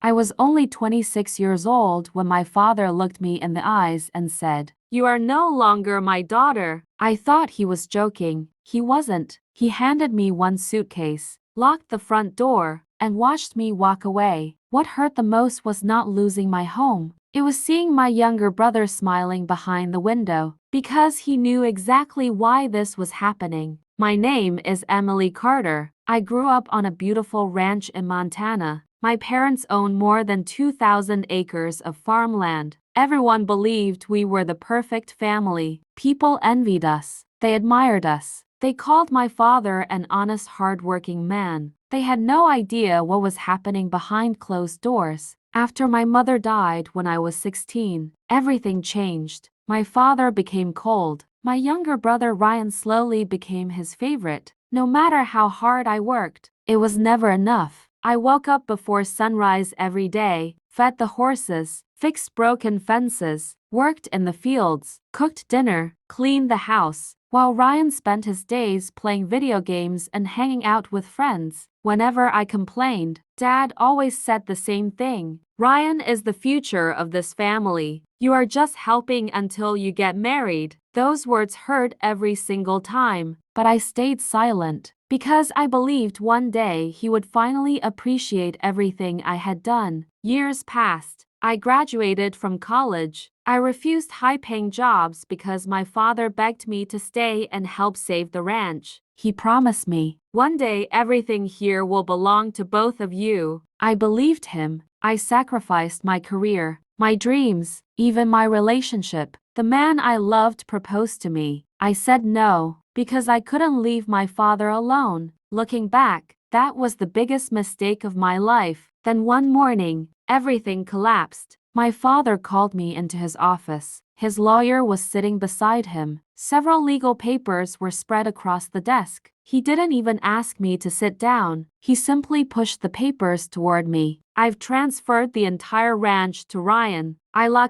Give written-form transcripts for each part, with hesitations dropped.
I was only 26 years old when my father looked me in the eyes and said, "You are no longer my daughter." I thought he was joking. He wasn't. He handed me one suitcase, locked the front door, and watched me walk away. What hurt the most was not losing my home. It was seeing my younger brother smiling behind the window, because he knew exactly why this was happening. My name is Emily Carter. I grew up on a beautiful ranch in Montana. My parents owned more than 2,000 acres of farmland. Everyone believed we were the perfect family. People envied us. They admired us. They called my father an honest, hard-working man. They had no idea what was happening behind closed doors. After my mother died when I was 16, everything changed. My father became cold. My younger brother Ryan slowly became his favorite. No matter how hard I worked, it was never enough. I woke up before sunrise every day, fed the horses, fixed broken fences, worked in the fields, cooked dinner, cleaned the house, while Ryan spent his days playing video games and hanging out with friends. Whenever I complained, Dad always said the same thing. "Ryan is the future of this family. You are just helping until you get married." Those words hurt every single time, but I stayed silent, because I believed one day he would finally appreciate everything I had done. Years passed. I graduated from college. I refused high-paying jobs because my father begged me to stay and help save the ranch. He promised me, "One day everything here will belong to both of you." I believed him. I sacrificed my career, my dreams, even my relationship. The man I loved proposed to me. I said no, because I couldn't leave my father alone. Looking back, that was the biggest mistake of my life. Then one morning, everything collapsed. My father called me into his office. His lawyer was sitting beside him. Several legal papers were spread across the desk. He didn't even ask me to sit down. He simply pushed the papers toward me. "I've transferred the entire ranch to Ryan."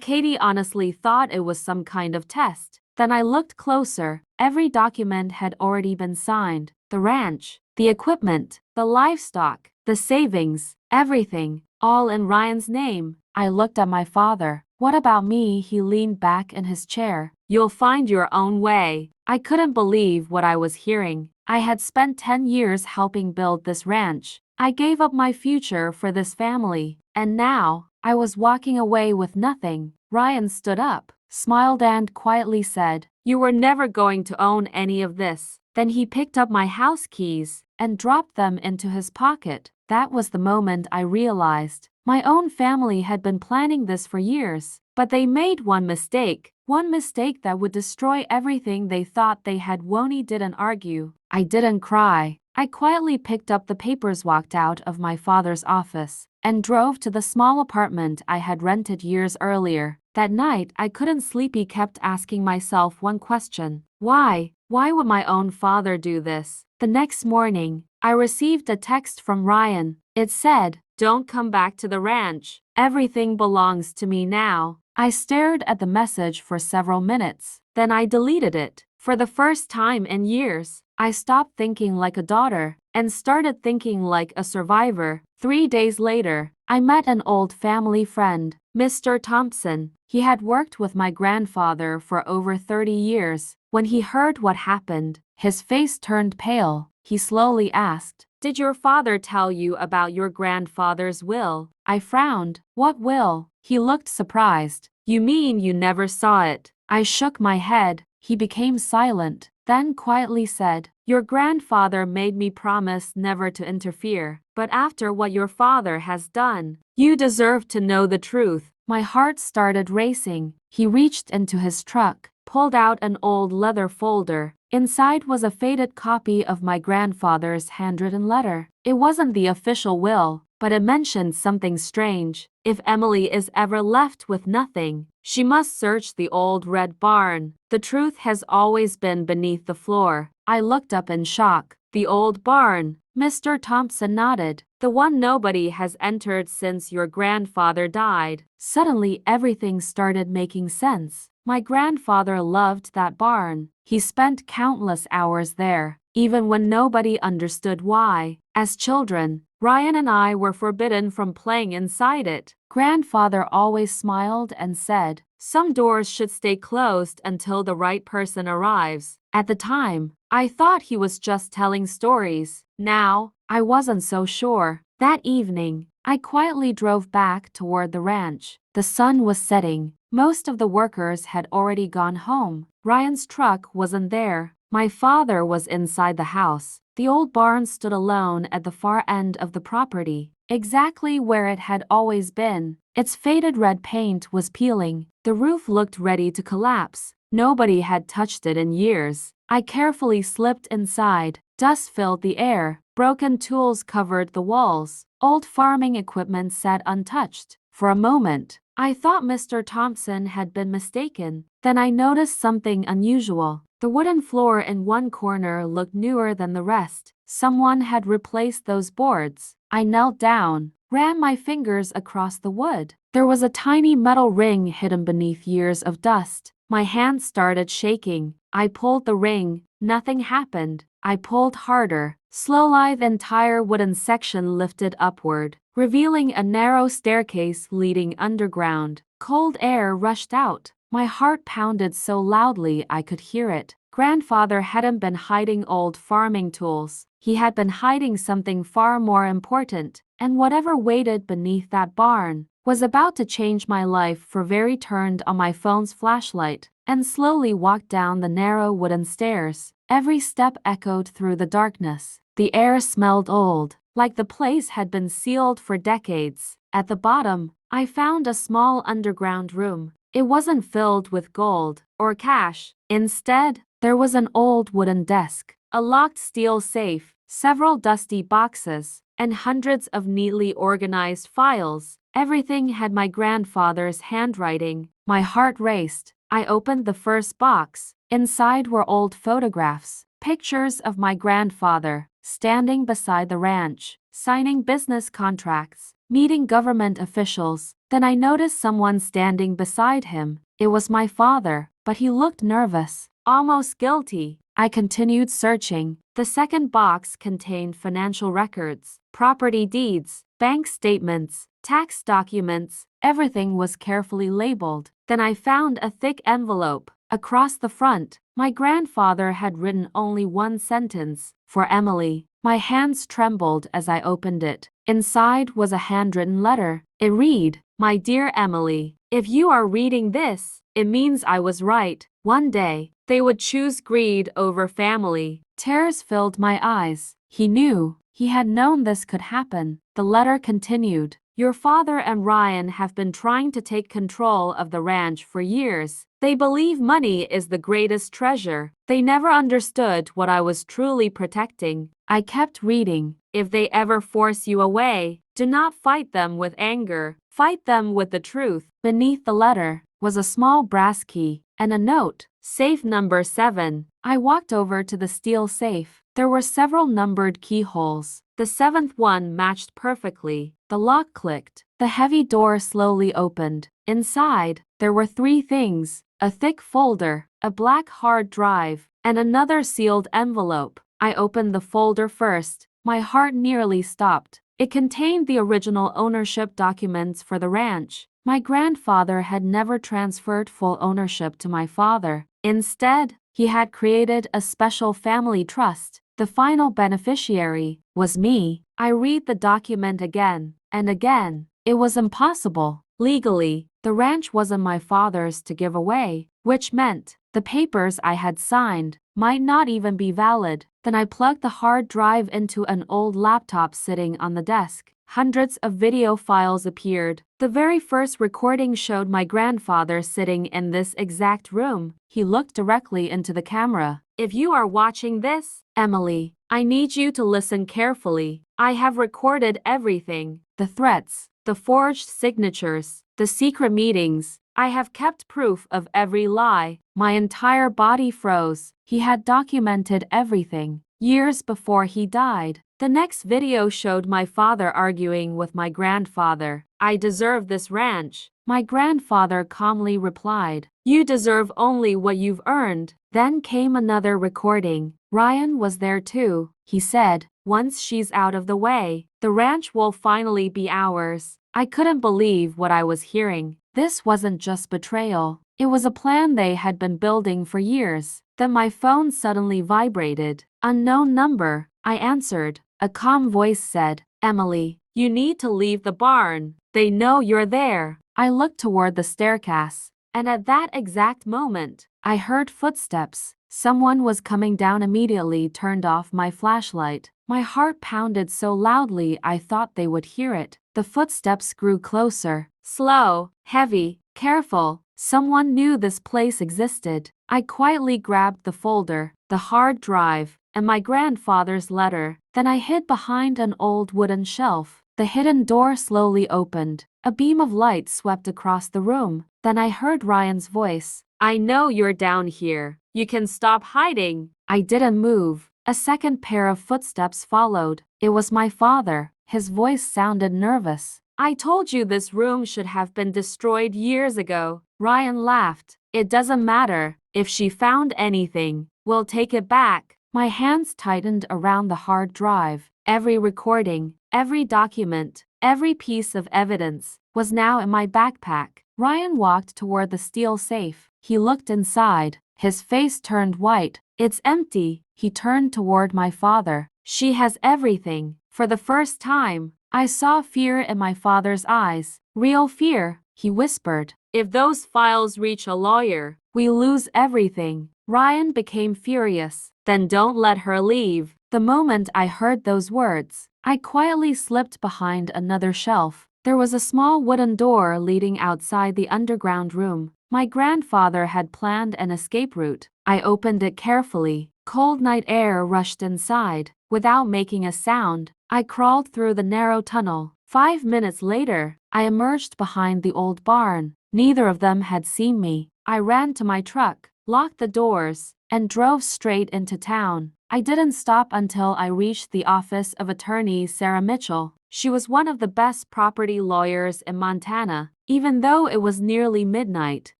Katie honestly thought it was some kind of test. Then I looked closer. Every document had already been signed. The ranch, the equipment, the livestock, the savings, everything, all in Ryan's name. I looked at my father. "What about me?" He leaned back in his chair. "You'll find your own way." I couldn't believe what I was hearing. I had spent 10 years helping build this ranch. I gave up my future for this family. And now, I was walking away with nothing. Ryan stood up, smiled and quietly said, "You were never going to own any of this." Then he picked up my house keys and dropped them into his pocket. That was the moment I realized my own family had been planning this for years. But they made one mistake that would destroy everything they thought they had. Woni didn't argue. I didn't cry. I quietly picked up the papers, walked out of my father's office, and drove to the small apartment I had rented years earlier. That night, I couldn't sleep. I kept asking myself one question. Why? Why would my own father do this? The next morning, I received a text from Ryan. It said, "Don't come back to the ranch. Everything belongs to me now." I stared at the message for several minutes. Then I deleted it. For the first time in years, I stopped thinking like a daughter and started thinking like a survivor. 3 days later, I met an old family friend, Mr. Thompson. He had worked with my grandfather for over 30 years. When he heard what happened, his face turned pale. He slowly asked, "Did your father tell you about your grandfather's will?" I frowned. "What will?" He looked surprised. "You mean you never saw it?" I shook my head. He became silent, then quietly said, "Your grandfather made me promise never to interfere. But after what your father has done, you deserve to know the truth." My heart started racing. He reached into his truck, pulled out an old leather folder. Inside was a faded copy of my grandfather's handwritten letter. It wasn't the official will, but it mentioned something strange. If Emily is ever left with nothing, she must search the old red barn. The truth has always been beneath the floor. I looked up in shock. "The old barn?" Mr. Thompson nodded. "The one nobody has entered since your grandfather died." Suddenly everything started making sense. My grandfather loved that barn. He spent countless hours there, even when nobody understood why. As children, Ryan and I were forbidden from playing inside it. Grandfather always smiled and said, "Some doors should stay closed until the right person arrives." At the time, I thought he was just telling stories. Now, I wasn't so sure. That evening, I quietly drove back toward the ranch. The sun was setting. Most of the workers had already gone home. Ryan's truck wasn't there. My father was inside the house. The old barn stood alone at the far end of the property, exactly where it had always been. Its faded red paint was peeling. The roof looked ready to collapse. Nobody had touched it in years. I carefully slipped inside. Dust filled the air. Broken tools covered the walls. Old farming equipment sat untouched. For a moment, I thought Mr. Thompson had been mistaken. Then I noticed something unusual. The wooden floor in one corner looked newer than the rest. Someone had replaced those boards. I knelt down, ran my fingers across the wood. There was a tiny metal ring hidden beneath years of dust. My hand started shaking. I pulled the ring. Nothing happened. I pulled harder. Slowly, the entire wooden section lifted upward, revealing a narrow staircase leading underground. Cold air rushed out. My heart pounded so loudly I could hear it. Grandfather hadn't been hiding old farming tools. He had been hiding something far more important, and whatever waited beneath that barn was about to change my life forever. Turned on my phone's flashlight and slowly walked down the narrow wooden stairs. Every step echoed through the darkness. The air smelled old, like the place had been sealed for decades. At the bottom, I found a small underground room. It wasn't filled with gold or cash. Instead, there was an old wooden desk, a locked steel safe, several dusty boxes, and hundreds of neatly organized files. Everything had my grandfather's handwriting. My heart raced. I opened the first box. Inside were old photographs, pictures of my grandfather, standing beside the ranch, signing business contracts, meeting government officials. Then I noticed someone standing beside him. It was my father, but he looked nervous, almost guilty. I continued searching. The second box contained financial records, property deeds, bank statements, tax documents. Everything was carefully labeled. Then I found a thick envelope. Across the front, my grandfather had written only one sentence, "For Emily." My hands trembled as I opened it. Inside was a handwritten letter. It read, "My dear Emily, if you are reading this, it means I was right. One day, they would choose greed over family." Tears filled my eyes. He knew. He had known this could happen. The letter continued, "Your father and Ryan have been trying to take control of the ranch for years. They believe money is the greatest treasure. They never understood what I was truly protecting." I kept reading. "If they ever force you away, do not fight them with anger. Fight them with the truth." Beneath the letter was a small brass key and a note, "Safe number 7. I walked over to the steel safe. There were several numbered keyholes. The seventh one matched perfectly. The lock clicked. The heavy door slowly opened. Inside, there were 3 things: a thick folder, a black hard drive, and another sealed envelope. I opened the folder first. My heart nearly stopped. It contained the original ownership documents for the ranch. My grandfather had never transferred full ownership to my father. Instead, he had created a special family trust. The final beneficiary was me. I read the document again and again. It was impossible. Legally, the ranch wasn't my father's to give away, which meant the papers I had signed might not even be valid. Then I plugged the hard drive into an old laptop sitting on the desk. Hundreds of video files appeared. The very first recording showed my grandfather sitting in this exact room. He looked directly into the camera. "If you are watching this, Emily, I need you to listen carefully. I have recorded everything. The threats, the forged signatures, the secret meetings. I have kept proof of every lie." My entire body froze. He had documented everything. Years before he died. The next video showed my father arguing with my grandfather. "I deserve this ranch." My grandfather calmly replied, "You deserve only what you've earned." Then came another recording. Ryan was there too. He said, Once she's out of the way, the ranch will finally be ours. I couldn't believe what I was hearing. This wasn't just betrayal. It was a plan they had been building for years. Then my phone suddenly vibrated. Unknown number. I answered. A calm voice said, "Emily, you need to leave the barn. They know you're there." I looked toward the staircase, and at that exact moment, I heard footsteps. Someone was coming down. Immediately turned off my flashlight. My heart pounded so loudly I thought they would hear it. The footsteps grew closer. Slow, heavy, careful. Someone knew this place existed. I quietly grabbed the folder, the hard drive, and my grandfather's letter. Then I hid behind an old wooden shelf. The hidden door slowly opened. A beam of light swept across the room. Then I heard Ryan's voice. "I know you're down here. You can stop hiding." I didn't move. A second pair of footsteps followed. It was my father. His voice sounded nervous. "I told you this room should have been destroyed years ago." Ryan laughed. "It doesn't matter. If she found anything, we'll take it back." My hands tightened around the hard drive. Every recording, every document, every piece of evidence was now in my backpack. Ryan walked toward the steel safe. He looked inside. His face turned white. "It's empty." He turned toward my father. "She has everything." For the first time, I saw fear in my father's eyes. "Real fear," he whispered. "If those files reach a lawyer, we lose everything." Ryan became furious. "Then don't let her leave." The moment I heard those words, I quietly slipped behind another shelf. There was a small wooden door leading outside the underground room. My grandfather had planned an escape route. I opened it carefully. Cold night air rushed inside. Without making a sound, I crawled through the narrow tunnel. 5 minutes later, I emerged behind the old barn. Neither of them had seen me. I ran to my truck, locked the doors, and drove straight into town. I didn't stop until I reached the office of attorney Sarah Mitchell. She was one of the best property lawyers in Montana. Even though it was nearly midnight,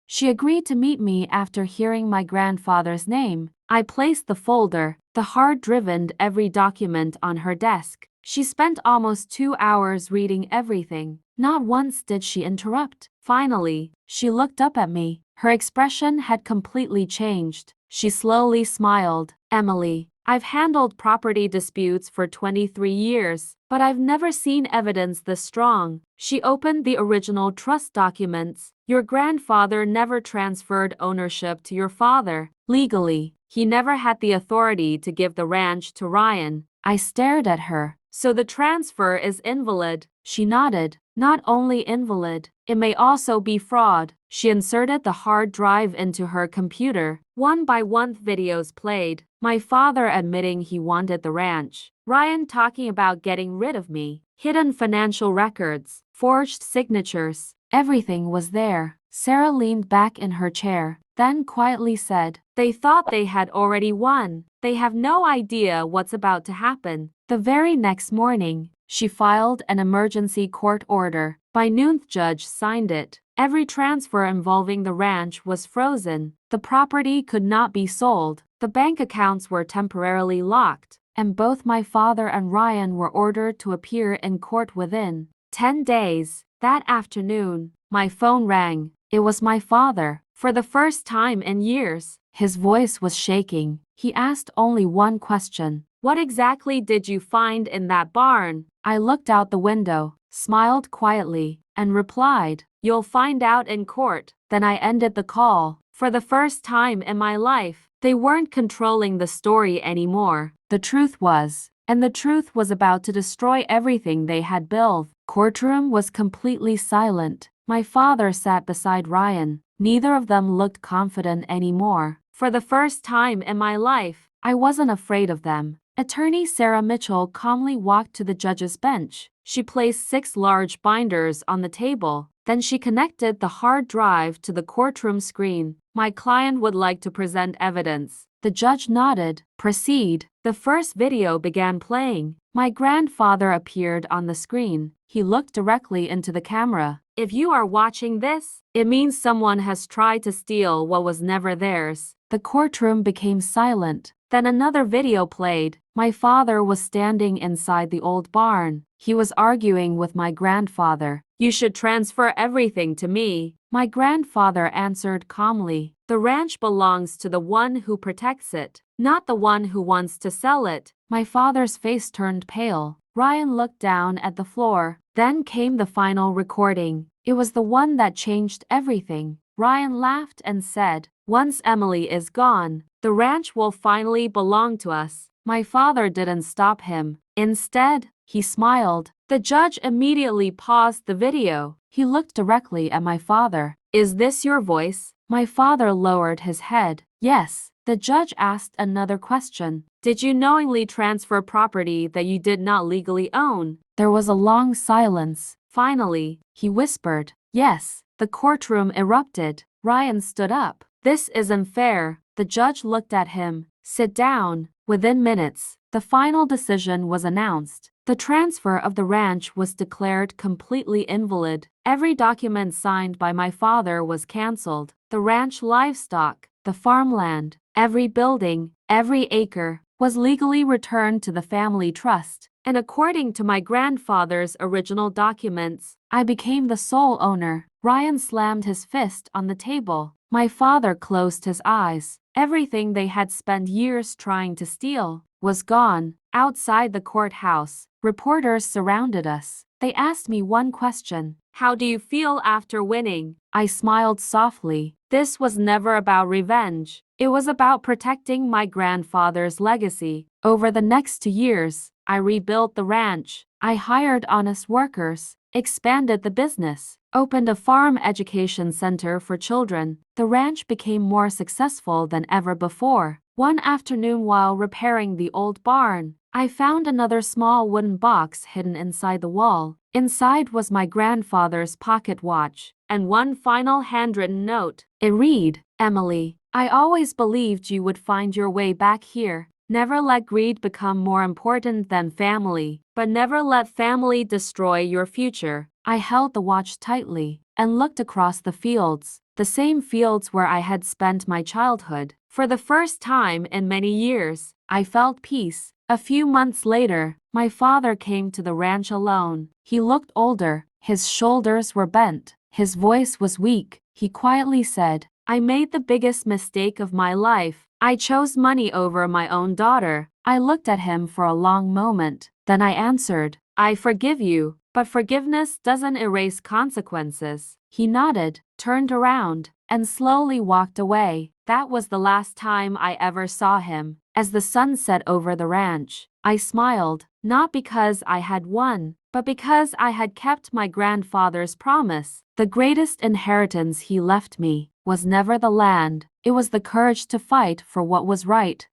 she agreed to meet me after hearing my grandfather's name. I placed the folder, the hard-driven every document on her desk. She spent almost 2 hours reading everything. Not once did she interrupt. Finally, she looked up at me. Her expression had completely changed. She slowly smiled. "Emily, I've handled property disputes for 23 years, but I've never seen evidence this strong." She opened the original trust documents. "Your grandfather never transferred ownership to your father. Legally, he never had the authority to give the ranch to Ryan." I stared at her. "So the transfer is invalid?" She nodded. "Not only invalid, it may also be fraud." She inserted the hard drive into her computer. One by one videos played. My father admitting he wanted the ranch. Ryan talking about getting rid of me. Hidden financial records. Forged signatures. Everything was there. Sarah leaned back in her chair, then quietly said, "They thought they had already won. They have no idea what's about to happen." The very next morning, she filed an emergency court order. By noon, the judge signed it. Every transfer involving the ranch was frozen. The property could not be sold. The bank accounts were temporarily locked, and both my father and Ryan were ordered to appear in court within 10 days. That afternoon, my phone rang. It was my father. For the first time in years, his voice was shaking. He asked only one question. "What exactly did you find in that barn?" I looked out the window, smiled quietly, and replied, "You'll find out in court." Then I ended the call. For the first time in my life, they weren't controlling the story anymore. The truth was. And the truth was about to destroy everything they had built. Courtroom was completely silent. My father sat beside Ryan. Neither of them looked confident anymore. For the first time in my life, I wasn't afraid of them. Attorney Sarah Mitchell calmly walked to the judge's bench. She placed 6 large binders on the table. Then she connected the hard drive to the courtroom screen. "My client would like to present evidence." The judge nodded. "Proceed." The first video began playing. My grandfather appeared on the screen. He looked directly into the camera. "If you are watching this, it means someone has tried to steal what was never theirs." The courtroom became silent. Then another video played. My father was standing inside the old barn. He was arguing with my grandfather. You should transfer everything to me. My grandfather answered calmly. The ranch belongs to the one who protects it, not the one who wants to sell it. My father's face turned pale. Ryan looked down at the floor. Then came the final recording. It was the one that changed everything. Ryan laughed and said, "Once Emily is gone, the ranch will finally belong to us." My father didn't stop him. Instead, he smiled. The judge immediately paused the video. He looked directly at my father. "Is this your voice?" My father lowered his head. "Yes." The judge asked another question. "Did you knowingly transfer property that you did not legally own?" There was a long silence. Finally, he whispered, "Yes." The courtroom erupted. Ryan stood up. "This isn't fair." The judge looked at him. "Sit down." Within minutes, the final decision was announced. The transfer of the ranch was declared completely invalid. Every document signed by my father was cancelled. The ranch livestock, the farmland, every building, every acre, was legally returned to the family trust. And according to my grandfather's original documents, I became the sole owner. Ryan slammed his fist on the table. My father closed his eyes. Everything they had spent years trying to steal was gone. Outside the courthouse, reporters surrounded us. They asked me one question. "How do you feel after winning?" I smiled softly. This was never about revenge. It was about protecting my grandfather's legacy. Over the next 2 years, I rebuilt the ranch. I hired honest workers, expanded the business, opened a farm education center for children. The ranch became more successful than ever before. One afternoon while repairing the old barn, I found another small wooden box hidden inside the wall. Inside was my grandfather's pocket watch and one final handwritten note. It read, "Emily, I always believed you would find your way back here. Never let greed become more important than family, but never let family destroy your future." I held the watch tightly and looked across the fields, the same fields where I had spent my childhood. For the first time in many years, I felt peace. A few months later, my father came to the ranch alone. He looked older, his shoulders were bent, his voice was weak. He quietly said, "I made the biggest mistake of my life. I chose money over my own daughter." I looked at him for a long moment. Then I answered, "I forgive you, but forgiveness doesn't erase consequences." He nodded, turned around, and slowly walked away. That was the last time I ever saw him. As the sun set over the ranch, I smiled, not because I had won, but because I had kept my grandfather's promise. The greatest inheritance he left me was never the land. It was the courage to fight for what was right.